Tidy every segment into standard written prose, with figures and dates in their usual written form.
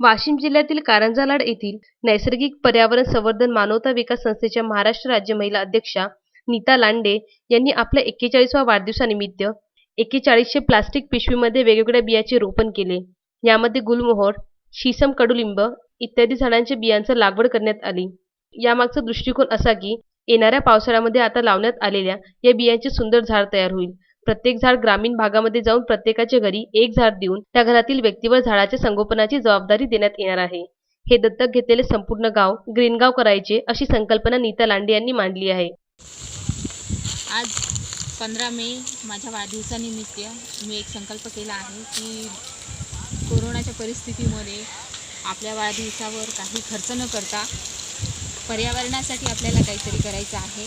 वाशिम जिल्ह्यातील कारंजा-लाड येथील नैसर्गिक पर्यावरण संवर्धन मानवता विकास संस्थेच्या महाराष्ट्र राज्य महिला अध्यक्षा नीता लांडे यांनी आपल्या 41व्या वाढदिवसानिमित्त 4100 प्लास्टिक पिशवीमध्ये वेगवेगळ्या बियांचे रोपण केले. यामध्ये गुलमोहर, शीसम, कडुलिंब इत्यादी झाडांच्या बियांची लागवड करण्यात आली. यामागचा दृष्टिकोन असा की येणाऱ्या पावसाळ्यामध्ये आता लावण्यात आलेल्या या बियांचे सुंदर झाड तयार होईल. प्रत्येक झाड ग्रामीण भागामध्ये जाऊन प्रत्येकाच्या घरी एक झाड देऊन त्या घरातील व्यक्तीवर झाडाच्या संगोपनाची जबाबदारी देण्यात येणार आहे. हे दत्तक घेतलेले संपूर्ण गाव ग्रीन गाव करायचे अशी संकल्पना नीता लांडे यांनी मांडली आहे. आज 15 मे माझ्या वाढदिवसानिमित्त मी एक संकल्प केला आहे की कोरोनाच्या परिस्थितीमध्ये आपल्या वाढदिवसावर काही खर्च न करता पर्यावरणासाठी आपल्याला काहीतरी करायचं आहे.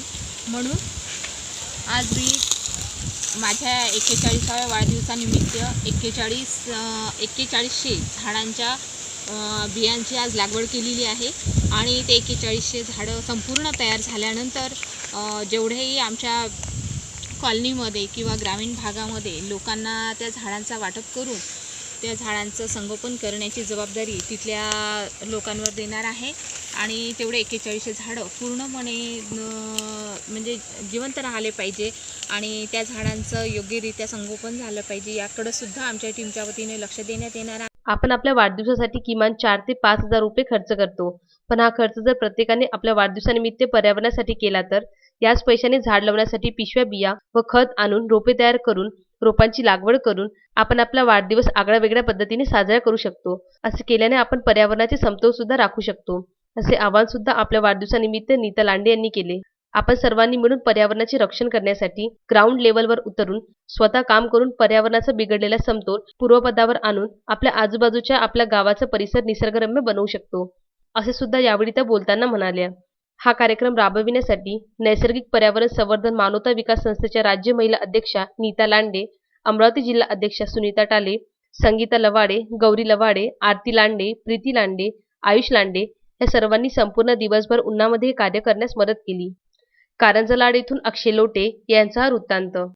म्हणून आज मी माझ्या 41व्या वाढदिवसानिमित्त 4100 झाडांच्या बियांची आज लागवड केलेली आहे आणि ते 4100 झाडं संपूर्ण तयार झाल्यानंतर जेवढेही आमच्या कॉलनीमध्ये किंवा ग्रामीण भागामध्ये लोकांना त्या झाडांचा वाटप करून त्या झाडांचं संगोपन करण्याची जबाबदारी तिथल्या लोकांवर देणार आहे आणि तेवढे 4100 झाडं पूर्णपणे म्हणजे जिवंत राहिले पाहिजे आणि त्या झाडांचं योग्यरित्या संगोपन झालं पाहिजे याकडे सुद्धा आमच्या टीमच्या वतीने लक्ष देण्यात येणार आहे. आपण आपल्या वाढदिवसासाठी किमान 4 ते 5 हजार रुपये खर्च करतो, पण हा खर्च जर प्रत्येकाने आपल्या वाढदिवसानिमित्त पर्यावरणासाठी केला तर याच पैशाने झाड लावण्यासाठी पिशव्या, बिया व खत आणून रोपे तयार करून रोपांची लागवड करून आपण आपला वाढदिवस आगळ्या-वेगळ्या पद्धतीने साजरा करू शकतो. असे केल्याने आपण पर्यावरणाचे समतोल सुद्धा राखू शकतो, असे आवाहन सुद्धा आपल्या वाढदिवसानिमित्त नीता लांडे यांनी केले. आपण सर्वांनी मिळून पर्यावरणाचे रक्षण करण्यासाठी ग्राउंड लेवलवर उतरून स्वतः काम करून पर्यावरणाचा बिघडलेला समतोल पूर्वपदावर आणून आपल्या आजूबाजूच्या आपल्या गावाचा परिसर निसर्गरम्य बनवू शकतो, असे सुद्धा यावेळी त्या बोलताना म्हणाल्या. हा कार्यक्रम राबविण्यासाठी नैसर्गिक पर्यावरण संवर्धन मानवता विकास संस्थेच्या राज्य महिला अध्यक्षा नीता लांडे, अमरावती जिल्हा अध्यक्षा सुनीता टाले, संगीता लवाडे, गौरी लवाडे, आरती लांडे, प्रीती लांडे, आयुष लांडे या सर्वांनी संपूर्ण दिवसभर उन्हामध्ये हे कार्य करण्यास मदत केली. कारंजा-लाड येथून अक्षय लोटे यांचा हा वृत्तांत.